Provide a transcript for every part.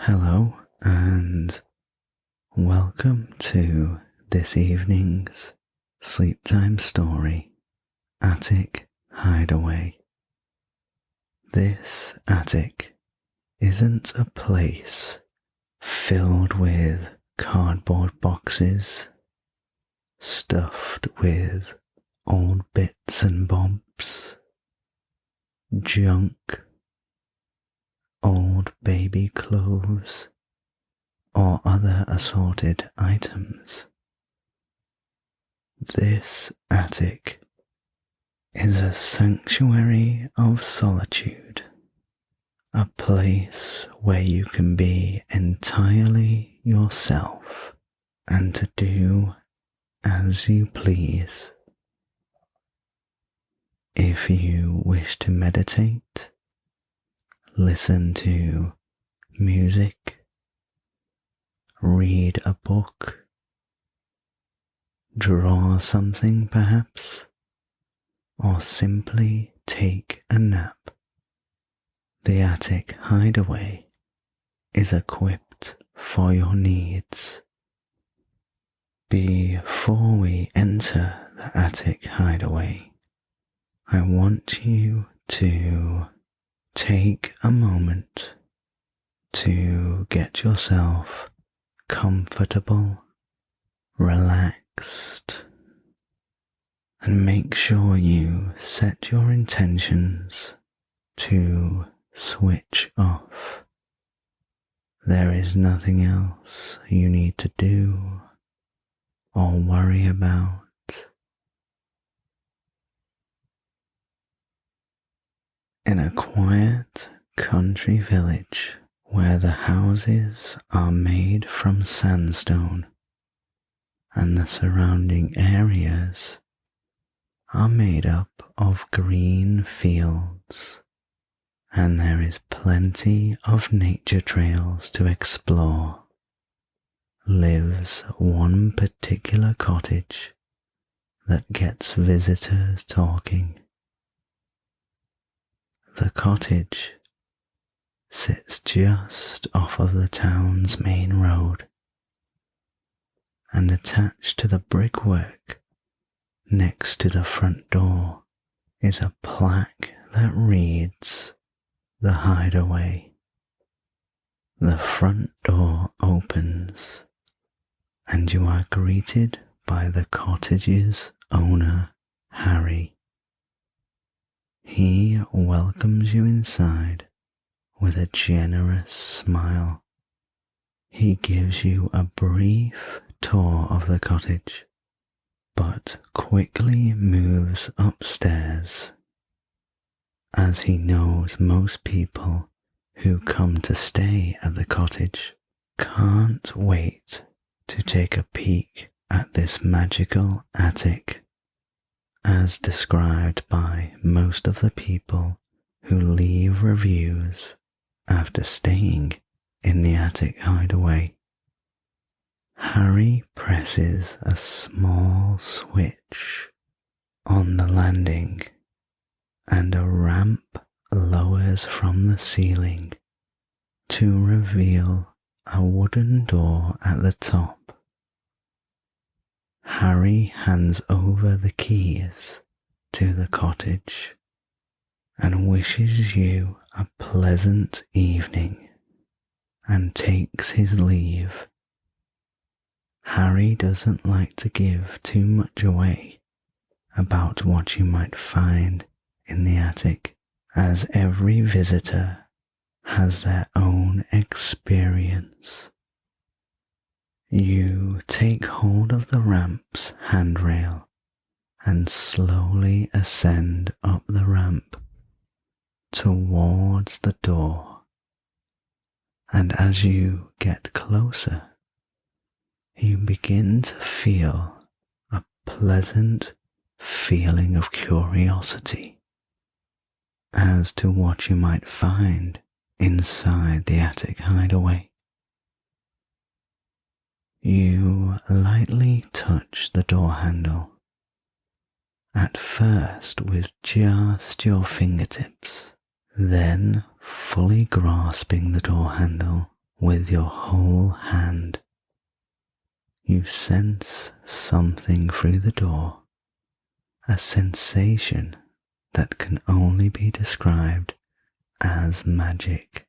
Hello and welcome to this evening's sleep time story, Attic Hideaway. This attic isn't a place filled with cardboard boxes, stuffed with old bits and bobs, junk, old baby clothes, or other assorted items. This attic is a sanctuary of solitude, a place where you can be entirely yourself and to do as you please. If you wish to meditate, listen to music, read a book, draw something perhaps, or simply take a nap, the Attic Hideaway is equipped for your needs. Before we enter the Attic Hideaway, I want you to take a moment to get yourself comfortable, relaxed, and make sure you set your intentions to switch off. There is nothing else you need to do or worry about. In a quiet country village where the houses are made from sandstone and the surrounding areas are made up of green fields, and there is plenty of nature trails to explore, lives one particular cottage that gets visitors talking. The cottage sits just off of the town's main road, and attached to the brickwork next to the front door is a plaque that reads, "The Hideaway." The front door opens, and you are greeted by the cottage's owner, Harry. He welcomes you inside with a generous smile. He gives you a brief tour of the cottage, but quickly moves upstairs, as he knows most people who come to stay at the cottage can't wait to take a peek at this magical attic, as described by most of the people who leave reviews after staying in the Attic Hideaway. Harry presses a small switch on the landing, and a ramp lowers from the ceiling to reveal a wooden door at the top. Harry hands over the keys to the cottage and wishes you a pleasant evening and takes his leave. Harry doesn't like to give too much away about what you might find in the attic, as every visitor has their own experience. You take hold of the ramp's handrail and slowly ascend up the ramp towards the door, and as you get closer, you begin to feel a pleasant feeling of curiosity as to what you might find inside the Attic Hideaway. You lightly touch the door handle, at first with just your fingertips, then fully grasping the door handle with your whole hand. You sense something through the door, a sensation that can only be described as magic.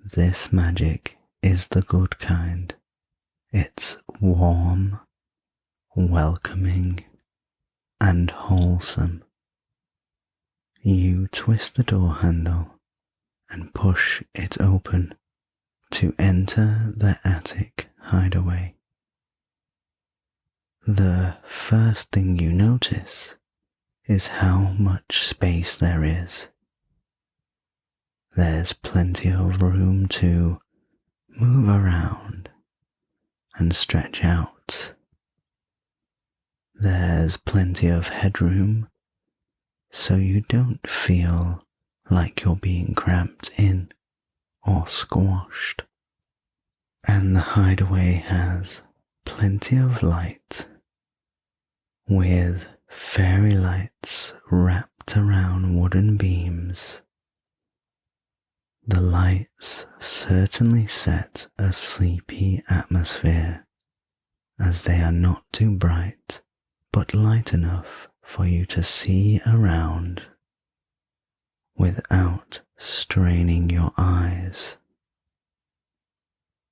This magic is the good kind. It's warm, welcoming, and wholesome. You twist the door handle and push it open to enter the attic hideaway. The first thing you notice is how much space there is. There's plenty of room to move around and stretch out. There's plenty of headroom so you don't feel like you're being cramped in or squashed. And the hideaway has plenty of light, with fairy lights wrapped around wooden beams. The lights certainly set a sleepy atmosphere, as they are not too bright, but light enough for you to see around without straining your eyes.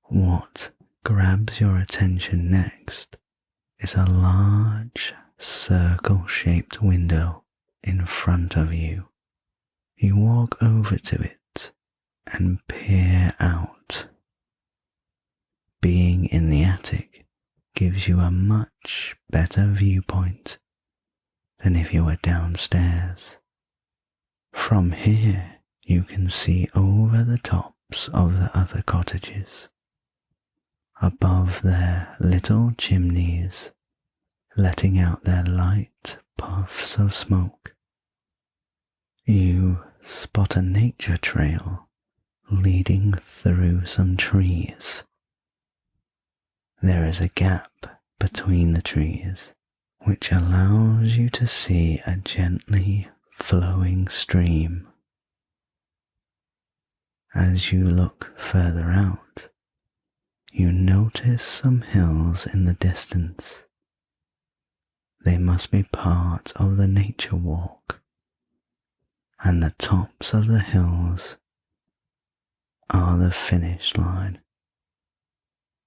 What grabs your attention next is a large circle-shaped window in front of you. You walk over to it and peer out. Being in the attic gives you a much better viewpoint than if you were downstairs. From here, you can see over the tops of the other cottages, above their little chimneys, letting out their light puffs of smoke. You spot a nature trail leading through some trees. There is a gap between the trees, which allows you to see a gently flowing stream. As you look further out, you notice some hills in the distance. They must be part of the nature walk, and the tops of the hills are the finish line.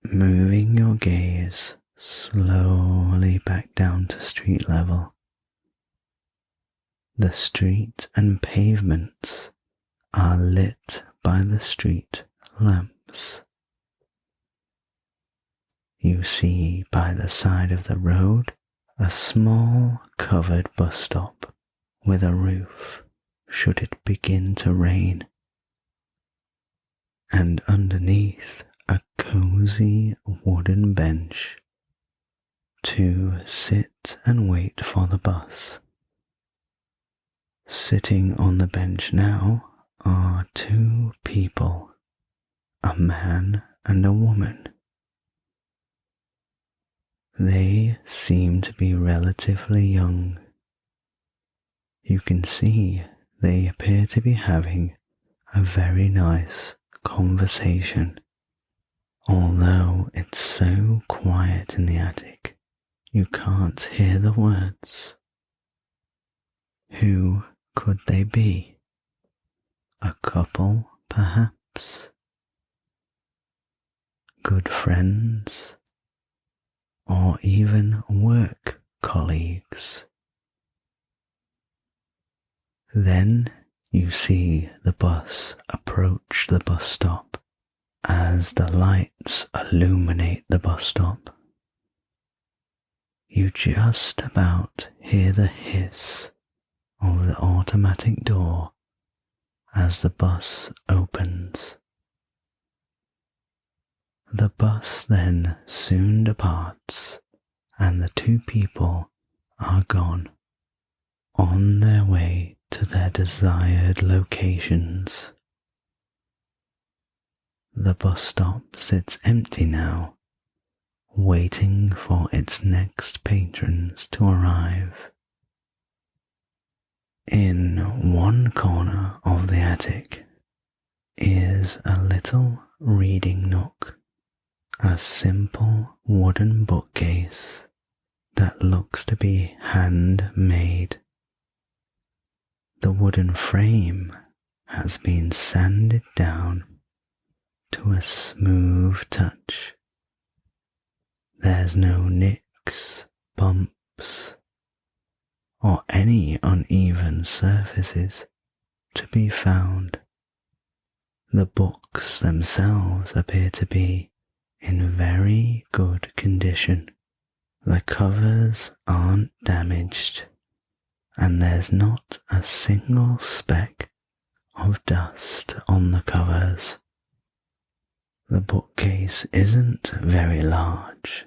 Moving your gaze slowly back down to street level, the street and pavements are lit by the street lamps. You see by the side of the road a small covered bus stop with a roof should it begin to rain, and underneath a cozy wooden bench to sit and wait for the bus. Sitting on the bench now are two people, a man and a woman. They seem to be relatively young. You can see they appear to be having a very nice conversation. Although it's so quiet in the attic, you can't hear the words. Who could they be? A couple, perhaps? Good friends? Or even work colleagues? Then you see the bus approach the bus stop as the lights illuminate the bus stop. You just about hear the hiss of the automatic door as the bus opens. The bus then soon departs, and the two people are gone, on their way to their desired locations. The bus stop sits empty now, waiting for its next patrons to arrive. In one corner of the attic, is a little reading nook, a simple wooden bookcase that looks to be handmade. The wooden frame has been sanded down to a smooth touch. There's no nicks, bumps, or any uneven surfaces to be found. The books themselves appear to be in very good condition. The covers aren't damaged, and there's not a single speck of dust on the covers. The bookcase isn't very large,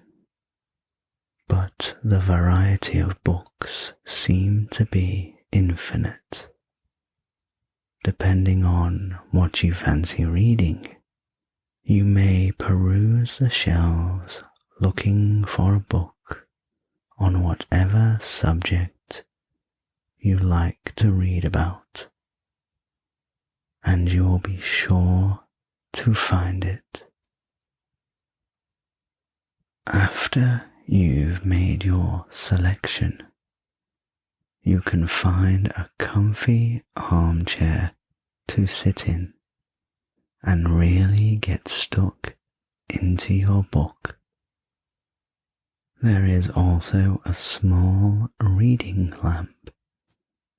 but the variety of books seem to be infinite. Depending on what you fancy reading, you may peruse the shelves looking for a book on whatever subject you like to read about, and you'll be sure to find it. After you've made your selection, you can find a comfy armchair to sit in and really get stuck into your book. There is also a small reading lamp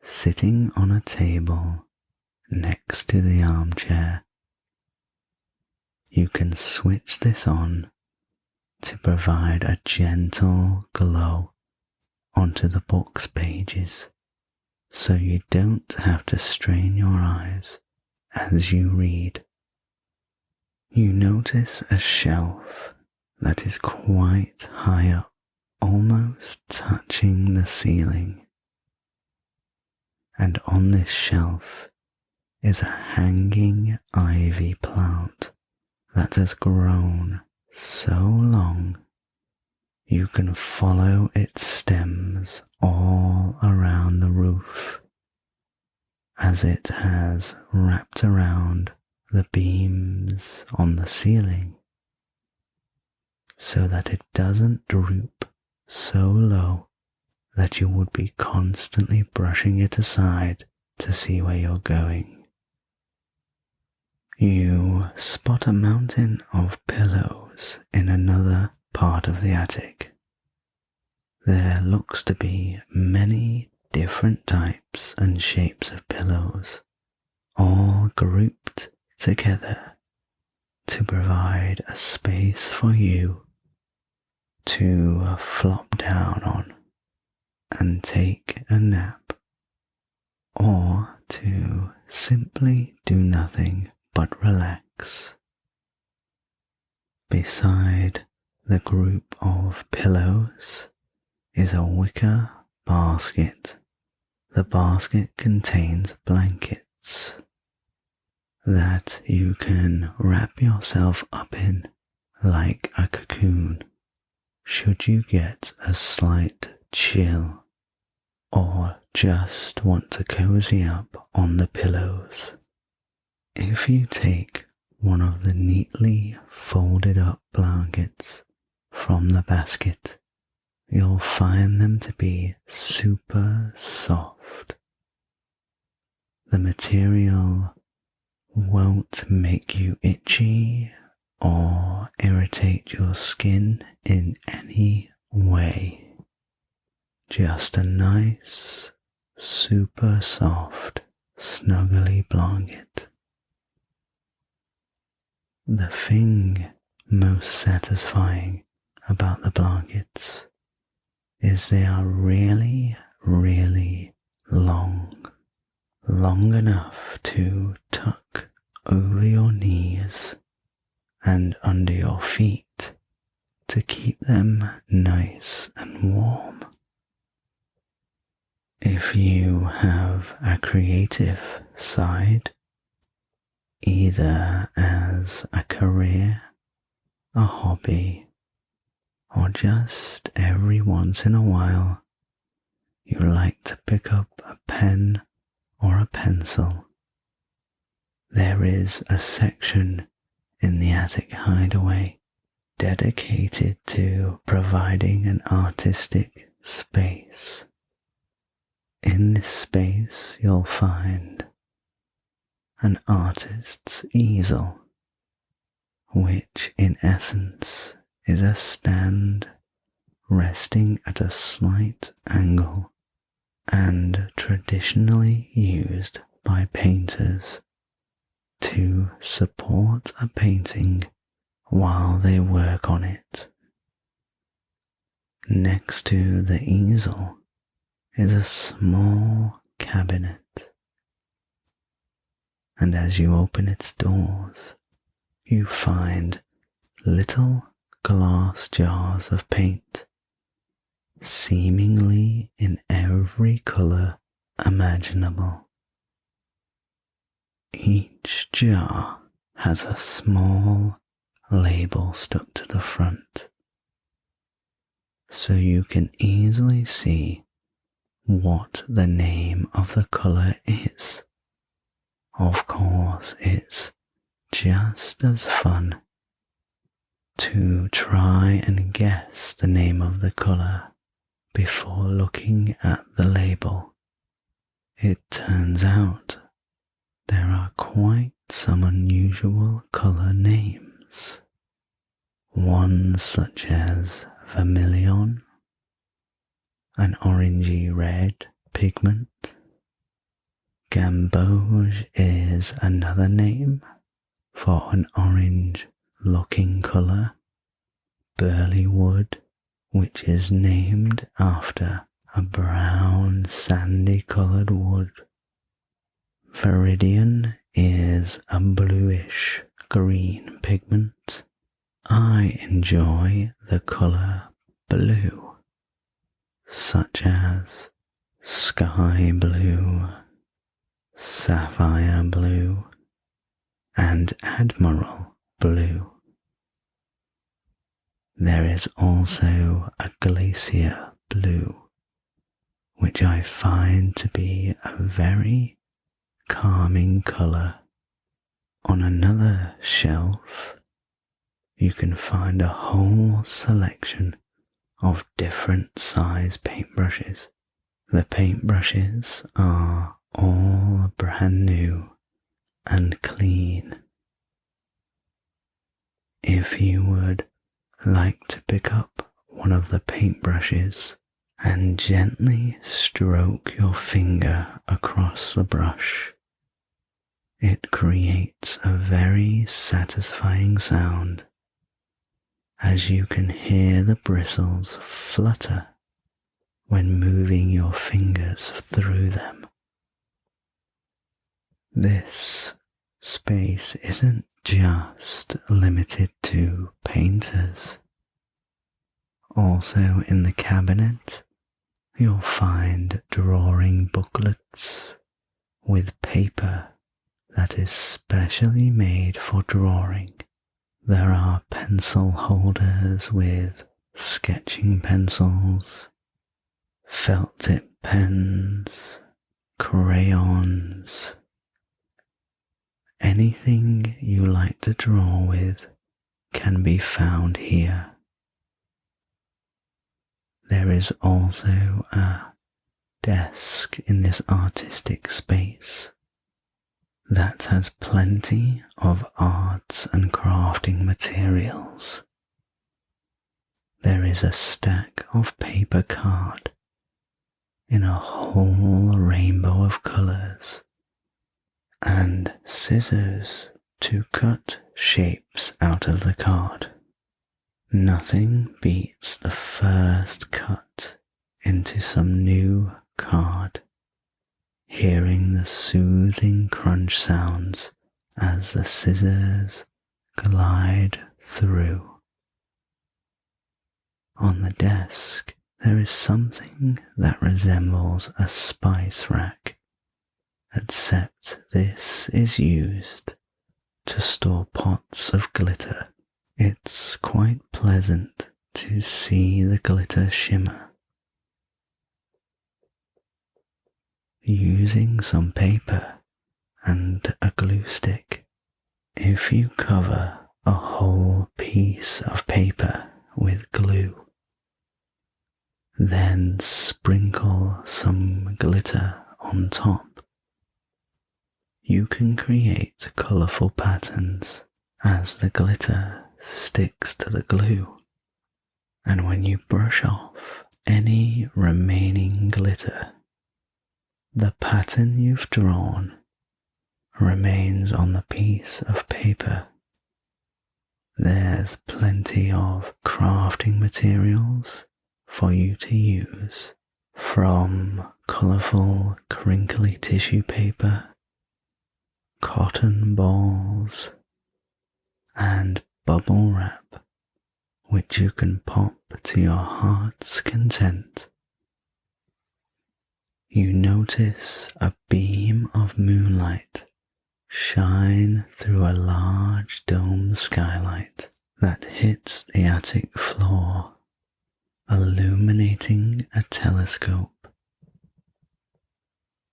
sitting on a table next to the armchair. You can switch this on to provide a gentle glow onto the book's pages, so you don't have to strain your eyes as you read. You notice a shelf that is quite high up, almost touching the ceiling. And on this shelf is a hanging ivy plant that has grown so long you can follow its stems all around the roof as it has wrapped around the beams on the ceiling so that it doesn't droop so low that you would be constantly brushing it aside to see where you're going. You spot a mountain of pillows in another part of the attic. There looks to be many different types and shapes of pillows, all grouped together to provide a space for you to flop down on and take a nap, or to simply do nothing but relax. Beside the group of pillows is a wicker basket. The basket contains blankets that you can wrap yourself up in like a cocoon should you get a slight chill or just want to cozy up on the pillows. If you take one of the neatly folded up blankets from the basket, you'll find them to be super soft. The material won't make you itchy or irritate your skin in any way. Just a nice, super soft, snuggly blanket. The thing most satisfying about the blankets is they are really, really long enough to tuck over your knees and under your feet to keep them nice and warm. If you have a creative side, either as a career, a hobby, or just every once in a while you like to pick up a pen or a pencil, There is a section in the attic hideaway dedicated to providing an artistic space. In this space, you'll find an artist's easel, which in essence is a stand resting at a slight angle and traditionally used by painters to support a painting while they work on it. Next to the easel is a small cabinet, and as you open its doors, you find little glass jars of paint, seemingly in every color imaginable. Each jar has a small label stuck to the front, so you can easily see what the name of the color is. Of course, it's just as fun to try and guess the name of the color before looking at the label. It turns out there are quite some unusual color names, ones such as vermilion, an orangey red pigment. Gamboge is another name for an orange-looking color. Burley wood, which is named after a brown sandy-colored wood. Viridian is a bluish green pigment. I enjoy the color blue, such as sky blue, sapphire blue, and admiral blue. There is also a glacier blue, which I find to be a very calming color. On another shelf, you can find a whole selection of different size paintbrushes. The paintbrushes are all brand new and clean. If you would like to pick up one of the paintbrushes and gently stroke your finger across the brush, it creates a very satisfying sound as you can hear the bristles flutter when moving your fingers through them. This space isn't just limited to painters. Also in the cabinet, you'll find drawing booklets with paper that is specially made for drawing. There are pencil holders with sketching pencils, felt tip pens, crayons. Anything you like to draw with can be found here. There is also a desk in this artistic space that has plenty of arts and crafting materials. There is a stack of paper card in a whole rainbow of colors and scissors to cut shapes out of the card. Nothing beats the first cut into some new card, hearing the soothing crunch sounds as the scissors glide through. On the desk, there is something that resembles a spice rack, except this is used to store pots of glitter. It's quite pleasant to see the glitter shimmer. Using some paper, and a glue stick. If you cover a whole piece of paper with glue, then sprinkle some glitter on top, you can create colourful patterns as the glitter sticks to the glue. And when you brush off any remaining glitter, the pattern you've drawn remains on the piece of paper. There's plenty of crafting materials for you to use, from colourful crinkly tissue paper, cotton balls, and bubble wrap, which you can pop to your heart's content. You notice a beam of moonlight shine through a large dome skylight that hits the attic floor, illuminating a telescope.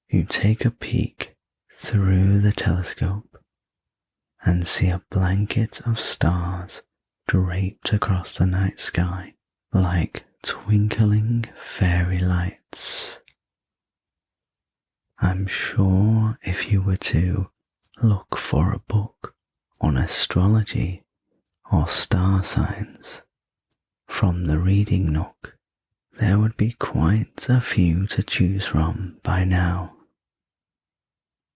You take a peek through the telescope and see a blanket of stars draped across the night sky like twinkling fairy lights. I'm sure if you were to look for a book on astrology or star signs from the reading nook, there would be quite a few to choose from by now.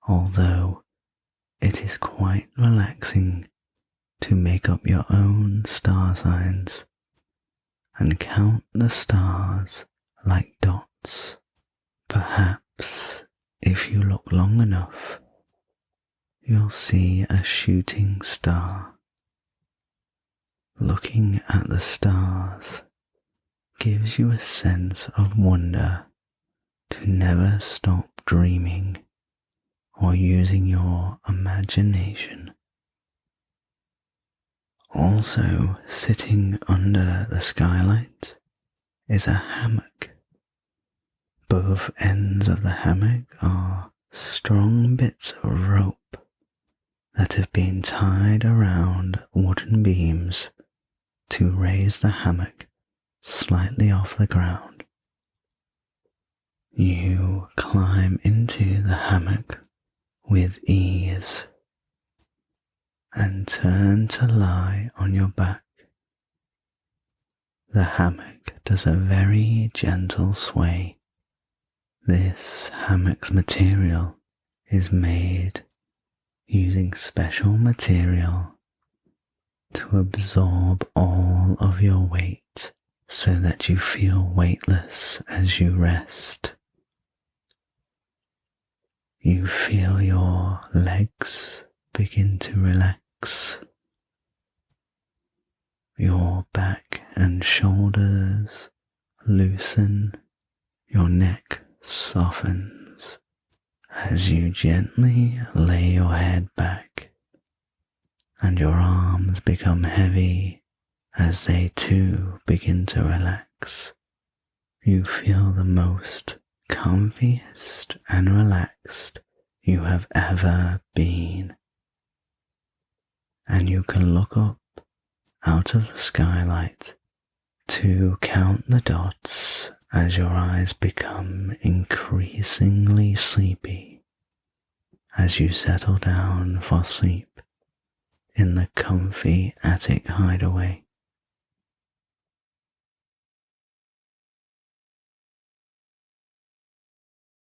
Although it is quite relaxing to make up your own star signs and count the stars like dots. Perhaps if you look long enough, you'll see a shooting star. Looking at the stars gives you a sense of wonder to never stop dreaming or using your imagination. Also sitting under the skylight is a hammock. Both ends of the hammock are strong bits of rope that have been tied around wooden beams to raise the hammock slightly off the ground. You climb into the hammock with ease and turn to lie on your back. The hammock does a very gentle sway. This hammock's material is made using special material to absorb all of your weight so that you feel weightless as you rest. You feel your legs begin to relax. Your back and shoulders loosen. Your neck softens as you gently lay your head back, and your arms become heavy as they too begin to relax. You feel the most comfiest and relaxed you have ever been, and you can look up out of the skylight to count the dots as your eyes become increasingly sleepy as you settle down for sleep in the comfy attic hideaway.